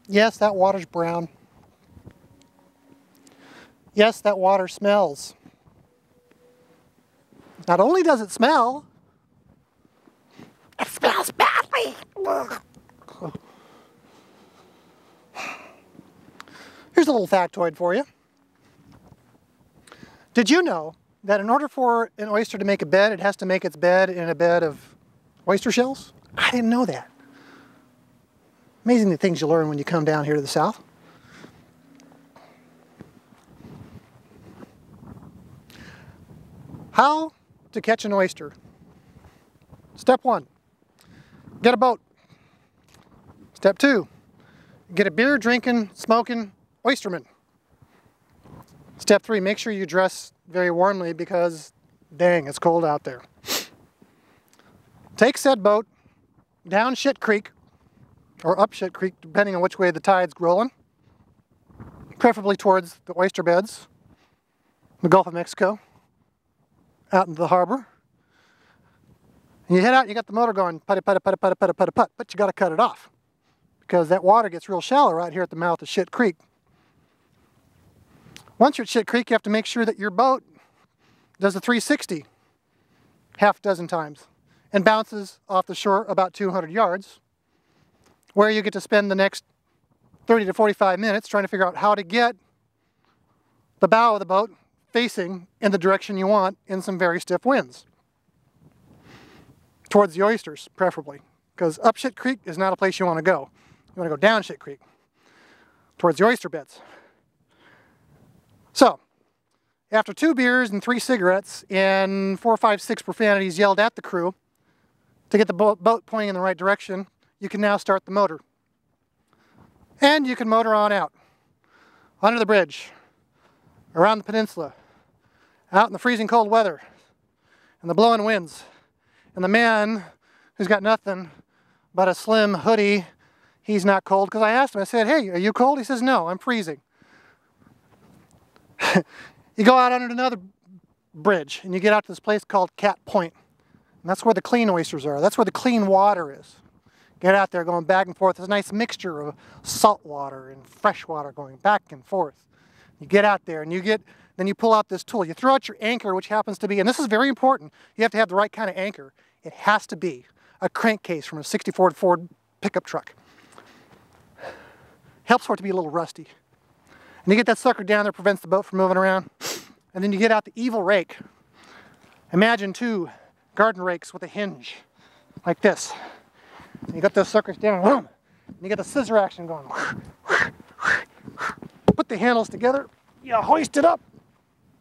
Yes, that water's brown. Yes, that water smells. Not only does it smell, it smells badly. Here's a little factoid for you. Did you know that in order for an oyster to make a bed, it has to make its bed in a bed of oyster shells? I didn't know that. Amazing the things you learn when you come down here to the south. How to catch an oyster. Step 1, get a boat. Step 2, get a beer drinking, smoking oysterman. Step 3, make sure you dress very warmly because dang, it's cold out there. Take said boat down Shit Creek or up Shit Creek, depending on which way the tide's rolling, preferably towards the oyster beds, the Gulf of Mexico, out into the harbor. And you head out, you got the motor going, putty, putty, putty, putty, putty, putty, put, but you got to cut it off because that water gets real shallow right here at the mouth of Shit Creek. Once you're at Shit Creek, you have to make sure that your boat does a 360 half dozen times and bounces off the shore about 200 yards, where you get to spend the next 30 to 45 minutes trying to figure out how to get the bow of the boat facing in the direction you want in some very stiff winds. Towards the oysters, preferably, because up Shit Creek is not a place you want to go. You want to go down Shit Creek, towards the oyster beds. So, after 2 beers and 3 cigarettes and 4, 5, 6 profanities yelled at the crew to get the boat pointing in the right direction, you can now start the motor. And you can motor on out, under the bridge, around the peninsula, out in the freezing cold weather, and the blowing winds, and the man who's got nothing but a slim hoodie, he's not cold, because I asked him, I said, hey, are you cold? He says, no, I'm freezing. You go out under another bridge, and you get out to this place called Cat Point, and that's where the clean oysters are. That's where the clean water is. Get out there going back and forth. There's a nice mixture of salt water and fresh water going back and forth. You get out there and then you pull out this tool. You throw out your anchor, which happens to be, and this is very important, you have to have the right kind of anchor. It has to be a crankcase from a '64 Ford pickup truck. Helps for it to be a little rusty. And you get that sucker down there, prevents the boat from moving around. And then you get out the evil rake. Imagine 2 garden rakes with a hinge, like this. And you got those suckers down, and you get the scissor action going. Put the handles together, you hoist it up,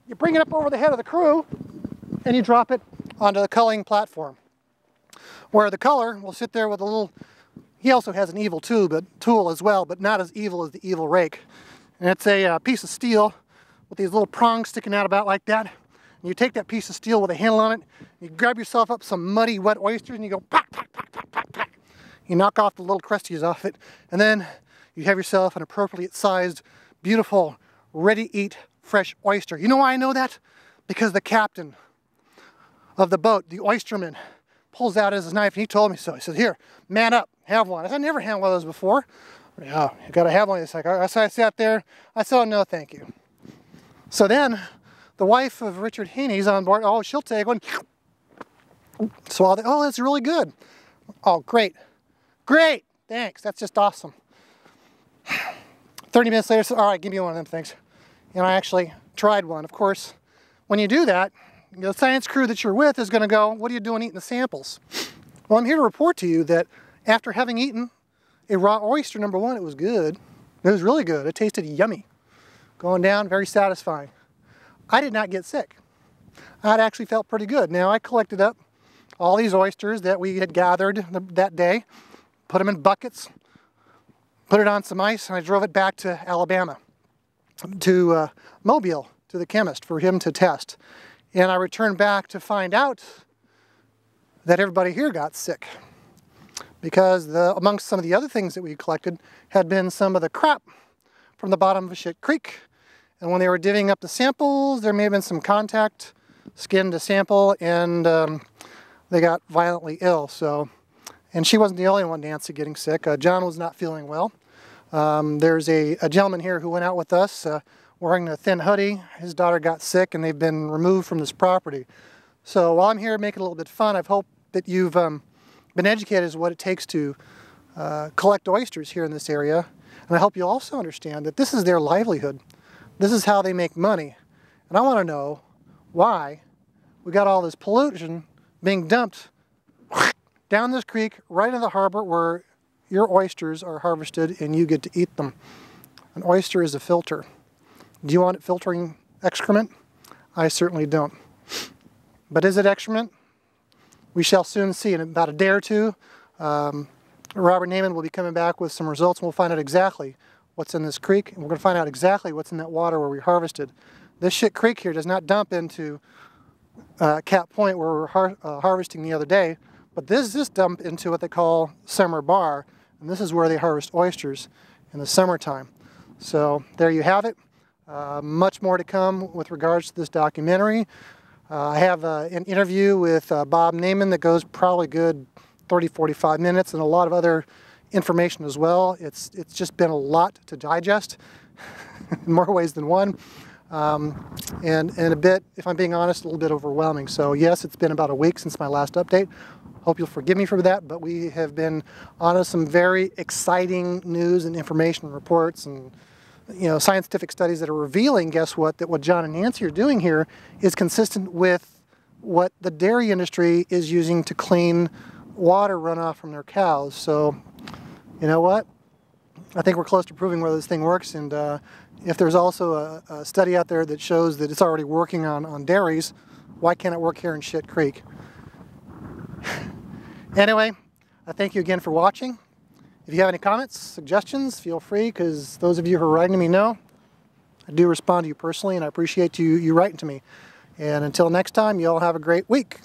you bring it up over the head of the crew, and you drop it onto the culling platform, where the culler will sit there with a little, he also has an evil tool as well, but not as evil as the evil rake. And it's a piece of steel with these little prongs sticking out about like that. And you take that piece of steel with a handle on it, you grab yourself up some muddy, wet oysters, and you go pack, pack, pack, pack, pack, pack. You knock off the little crusties off it, and then you have yourself an appropriately sized, beautiful, ready-to-eat fresh oyster. You know why I know that? Because the captain of the boat, the oysterman, pulls out his knife, and he told me so. He said, here, man up, have one. I said, I never had one of those before. Yeah, you gotta have one. It's like, so I sat there, I said, oh, no, thank you. So then, the wife of Richard Haney's on board, oh, she'll take one. So I'll think, oh, that's really good. Oh, great. Great, thanks, that's just awesome. 30 minutes later, so, all right, give me one of them things. And I actually tried one. Of course, when you do that, the science crew that you're with is gonna go, what are you doing eating the samples? Well, I'm here to report to you that after having eaten a raw oyster, number 1, it was good. It was really good. It tasted yummy. Going down, very satisfying. I did not get sick. I'd actually felt pretty good. Now, I collected up all these oysters that we had gathered that day, put them in buckets, put it on some ice, and I drove it back to Alabama, to Mobile, to the chemist for him to test. And I returned back to find out that everybody here got sick, because amongst some of the other things that we collected had been some of the crap from the bottom of Shit Creek. And when they were divvying up the samples, there may have been some contact, skin to sample, and they got violently ill. So, and she wasn't the only one, Nancy, getting sick. John was not feeling well. There's a gentleman here who went out with us wearing a thin hoodie. His daughter got sick and they've been removed from this property. So while I'm here making it a little bit fun, I've hoped that you've been educated as to what it takes to collect oysters here in this area. And I hope you also understand that this is their livelihood. This is how they make money. And I want to know why we got all this pollution being dumped down this creek right into the harbor where your oysters are harvested and you get to eat them. An oyster is a filter. Do you want it filtering excrement? I certainly don't. But is it excrement? We shall soon see. In about a day or two, Robert Naiman will be coming back with some results and we'll find out exactly what's in this creek, and we're going to find out exactly what's in that water where we harvested. This shit creek here does not dump into Cat Point where we were harvesting the other day, but this is dump into what they call Summer Bar, and this is where they harvest oysters in the summertime. So there you have it. Much more to come with regards to this documentary. I have an interview with Bob Naiman that goes probably good 30-45 minutes, and a lot of other information as well. It's just been a lot to digest in more ways than one, and a bit, if I'm being honest, a little bit overwhelming. So yes, it's been about a week since my last update. Hope you'll forgive me for that, but we have been on some very exciting news and information reports and scientific studies that are revealing, guess what, that what John and Nancy are doing here is consistent with what the dairy industry is using to clean water runoff from their cows. So, you know what? I think we're close to proving whether this thing works, and if there's also a study out there that shows that it's already working on dairies, why can't it work here in Shit Creek? Anyway, I thank you again for watching. If you have any comments, suggestions, feel free, because those of you who are writing to me know I do respond to you personally, and I appreciate you writing to me. And until next time, you all have a great week.